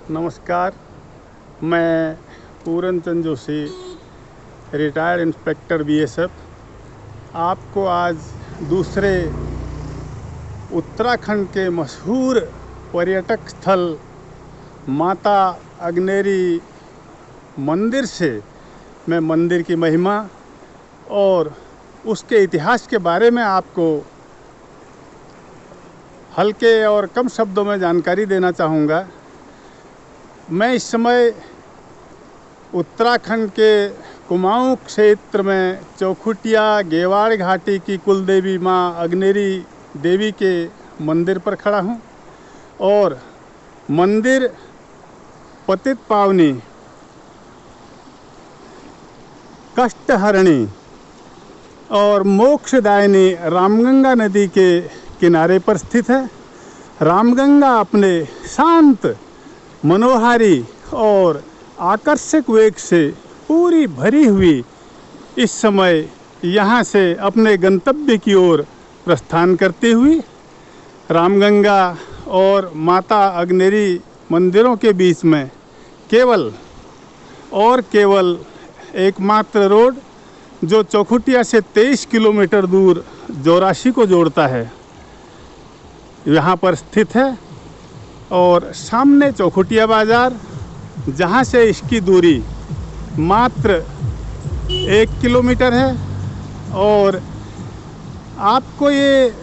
नमस्कार। मैं पूरन चंद Joshi, retired inspector BSF, आपको आज दूसरे उत्तराखंड के मशहूर पर्यटक स्थल माता अग्नेरी मंदिर से मैं मंदिर की महिमा और उसके इतिहास के बारे में आपको हल्के और कम शब्दों में जानकारी देना चाहूँगा। मैं इस समय उत्तराखंड के कुमाऊं क्षेत्र में चौखुटिया गेवाड़ घाटी की कुलदेवी माँ अग्नेरी देवी के मंदिर पर खड़ा हूँ और मंदिर पतित पावनी, कष्टहरणी और मोक्षदायिनी रामगंगा नदी के किनारे पर स्थित है। रामगंगा अपने शांत, मनोहारी और आकर्षक वेग से पूरी भरी हुई इस समय यहाँ से अपने गंतव्य की ओर प्रस्थान करती हुई रामगंगा और माता अग्नेरी मंदिरों के बीच में केवल एकमात्र रोड जो चौखुटिया से 23 किलोमीटर दूर जोराशी को जोड़ता है, यहाँ पर स्थित है। और सामने चौखुटिया बाज़ार, जहाँ से इसकी दूरी मात्र 1 किलोमीटर है। और आपको ये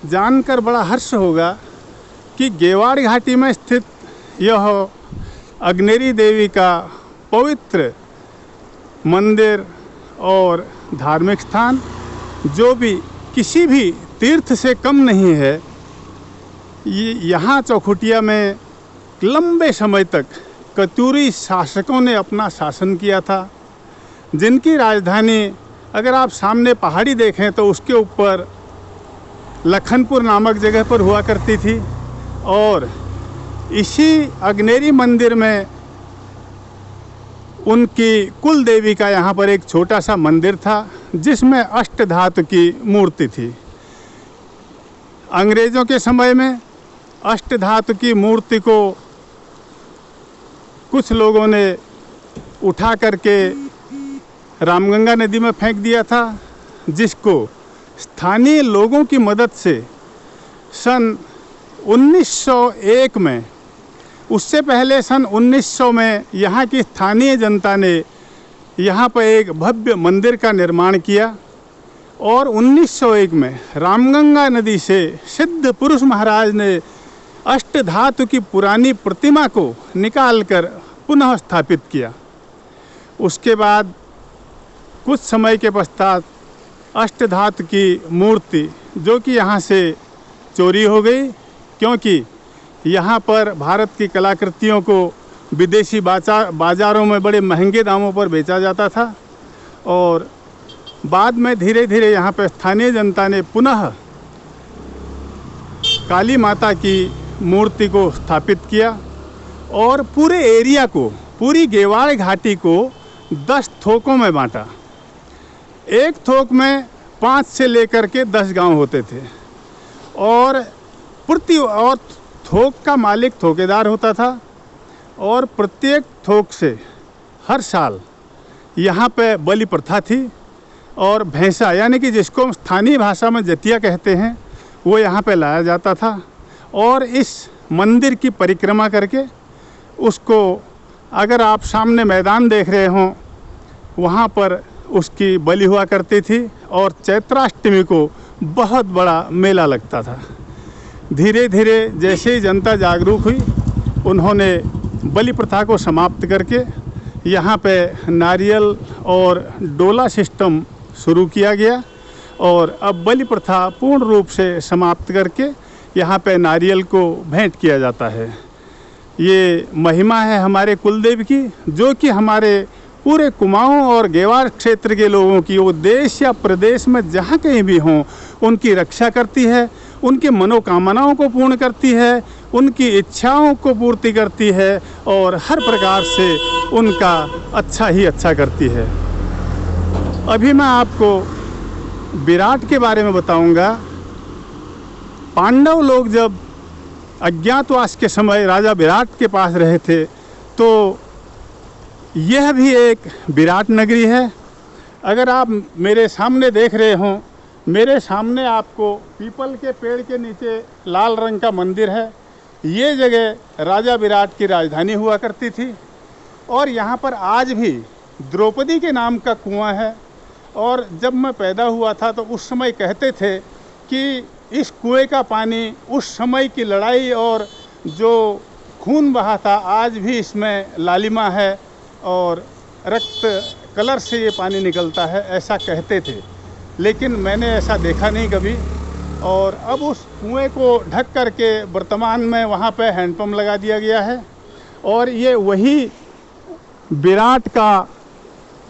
जानकर बड़ा हर्ष होगा कि गेवाड़ घाटी में स्थित यह अग्नेरी देवी का पवित्र मंदिर और धार्मिक स्थान, जो भी किसी भी तीर्थ से कम नहीं है, यहाँ चौखुटिया में लंबे समय तक कत्यूरी शासकों ने अपना शासन किया था, जिनकी राजधानी अगर आप सामने पहाड़ी देखें तो उसके ऊपर लखनपुर नामक जगह पर हुआ करती थी। और इसी अग्नेरी मंदिर में उनकी कुल देवी का यहाँ पर एक छोटा सा मंदिर था, जिसमें अष्टधातु की मूर्ति थी। अंग्रेज़ों के समय में अष्टधातु की मूर्ति को कुछ लोगों ने उठा करके रामगंगा नदी में फेंक दिया था, जिसको स्थानीय लोगों की मदद से सन 1901 में, उससे पहले सन 1900 में यहाँ की स्थानीय जनता ने यहाँ पर एक भव्य मंदिर का निर्माण किया। और 1901 में रामगंगा नदी से सिद्ध पुरुष महाराज ने अष्टधातु की पुरानी प्रतिमा को निकालकर पुनः स्थापित किया। उसके बाद कुछ समय के पश्चात अष्टधातु की मूर्ति, जो कि यहाँ से चोरी हो गई, क्योंकि यहाँ पर भारत की कलाकृतियों को विदेशी बाज़ारों में बड़े महंगे दामों पर बेचा जाता था। और बाद में धीरे धीरे यहाँ पर स्थानीय जनता ने पुनः काली माता की मूर्ति को स्थापित किया और पूरे एरिया को, पूरी गेवाड़ घाटी को 10 थोकों में बांटा। एक थोक में 5 से लेकर के 10 गांव होते थे और थोक का मालिक थोकेदार होता था। और प्रत्येक थोक से हर साल यहाँ पे बलि प्रथा थी और भैंसा, यानी कि जिसको स्थानीय भाषा में जतिया कहते हैं, वो यहाँ पे लाया जाता था। और इस मंदिर की परिक्रमा करके उसको, अगर आप सामने मैदान देख रहे हों, वहाँ पर उसकी बलि हुआ करती थी। और चैत्राष्टमी को बहुत बड़ा मेला लगता था। धीरे धीरे जैसे ही जनता जागरूक हुई, उन्होंने बलि प्रथा को समाप्त करके यहाँ पे नारियल और डोला सिस्टम शुरू किया गया। और अब बलि प्रथा पूर्ण रूप से समाप्त करके यहाँ पे नारियल को भेंट किया जाता है। ये महिमा है हमारे कुलदेव की, जो कि हमारे पूरे कुमाऊं और गेवाड़ क्षेत्र के लोगों की, वो देश या प्रदेश में जहाँ कहीं भी हों, उनकी रक्षा करती है, उनकी मनोकामनाओं को पूर्ण करती है, उनकी इच्छाओं को पूर्ति करती है और हर प्रकार से उनका अच्छा ही अच्छा करती है। अभी मैं आपको विराट के बारे में बताऊंगा। पांडव लोग जब अज्ञातवास के समय राजा विराट के पास रहे थे। तो यह भी एक विराट नगरी है। अगर आप मेरे सामने देख रहे हों, मेरे सामने आपको पीपल के पेड़ के नीचे लाल रंग का मंदिर है। ये जगह राजा विराट की राजधानी हुआ करती थी और यहाँ पर आज भी द्रौपदी के नाम का कुआं है। और जब मैं पैदा हुआ था तो उस समय कहते थे कि इस कुएं का पानी उस समय की लड़ाई और जो खून बहा था आज भी इसमें लालिमा है और रक्त कलर से ये पानी निकलता है, ऐसा कहते थे। लेकिन मैंने ऐसा देखा नहीं कभी। और अब उस कुएं को ढक करके वर्तमान में वहाँ पे हैंडपम्प लगा दिया गया है और ये वही विराट का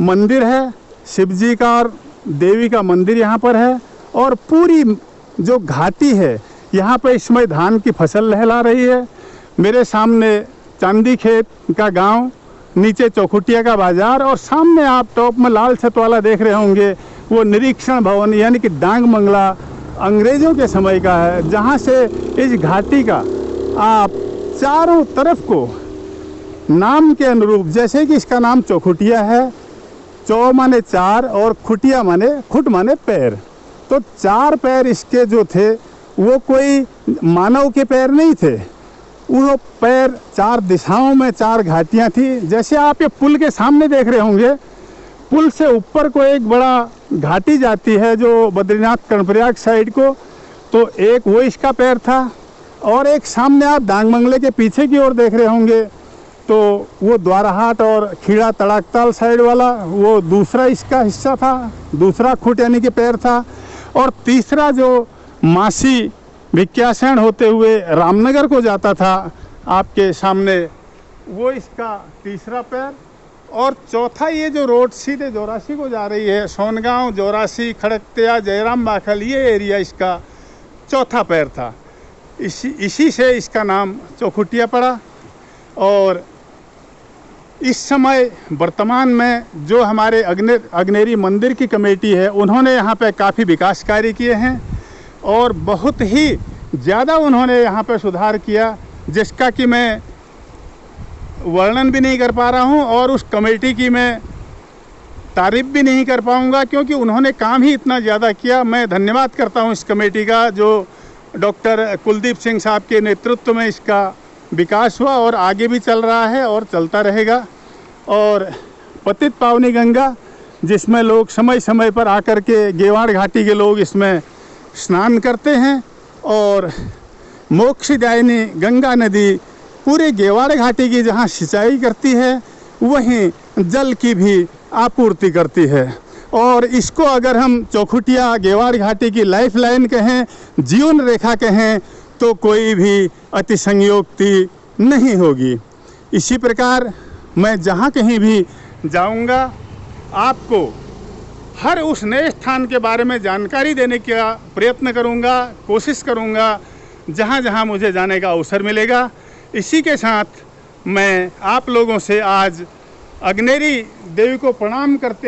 मंदिर है। शिव जी का और देवी का मंदिर यहाँ पर है और पूरी जो घाटी है यहाँ पे इस समय धान की फसल लहला रही है। मेरे सामने चांदी खेत का गांव, नीचे चौखुटिया का बाजार और सामने आप टॉप में लाल छत वाला देख रहे होंगे, वो निरीक्षण भवन यानी कि डांग बंगला अंग्रेज़ों के समय का है, जहाँ से इस घाटी का आप चारों तरफ को नाम के अनुरूप, जैसे कि इसका नाम चौखुटिया है, चौ माने चार और खुटिया माने खुट माने पैर। तो चार पैर इसके जो थे वो कोई मानव के पैर नहीं थे, वो पैर चार दिशाओं में चार घाटियाँ थी। जैसे आप ये पुल के सामने देख रहे होंगे, पुल से ऊपर को एक बड़ा घाटी जाती है जो बद्रीनाथ कर्णप्रयाग साइड को, तो एक वो इसका पैर था और एक सामने आप डांग बंगले के पीछे की ओर देख रहे होंगे तो वो द्वाराहाट और खीड़ा तड़ाकताल साइड वाला वो दूसरा इसका हिस्सा था, दूसरा खुट यानी कि पैर था। और तीसरा जो मासी भिक्यासैन होते हुए रामनगर को जाता था आपके सामने, वो इसका तीसरा पैर। और चौथा ये जो रोड सीधे जोरासी को जा रही है, सोनगांव, जोरासी, खड़कतिया, जयराम बाखल, ये एरिया इसका चौथा पैर था। इसी से इसका नाम चौखुटिया पड़ा। और इस समय वर्तमान में जो हमारे अग्नेरी मंदिर की कमेटी है, उन्होंने यहाँ पे काफ़ी विकास कार्य किए हैं और बहुत ही ज़्यादा उन्होंने यहाँ पे सुधार किया, जिसका कि मैं वर्णन भी नहीं कर पा रहा हूँ और उस कमेटी की मैं तारीफ़ भी नहीं कर पाऊँगा, क्योंकि उन्होंने काम ही इतना ज़्यादा किया। मैं धन्यवाद करता हूँ इस कमेटी का, जो डॉक्टर कुलदीप सिंह साहब के नेतृत्व में इसका विकास हुआ और आगे भी चल रहा है और चलता रहेगा। और पतित पावनी गंगा, जिसमें लोग समय समय पर आकर के गेवाड़ घाटी के लोग इसमें स्नान करते हैं, और मोक्षदायिनी गंगा नदी पूरे गेवाड़ घाटी की जहाँ सिंचाई करती है, वहीं जल की भी आपूर्ति करती है। और इसको अगर हम चौखुटिया गेवाड़ घाटी की लाइफ लाइन कहें, जीवन रेखा कहें, तो कोई भी अतिशयोक्ति नहीं होगी। इसी प्रकार मैं जहाँ कहीं भी जाऊँगा, आपको हर उस नए स्थान के बारे में जानकारी देने का प्रयत्न करूँगा, कोशिश करूँगा जहाँ जहाँ मुझे जाने का अवसर मिलेगा। इसी के साथ मैं आप लोगों से आज अग्नेरी देवी को प्रणाम करते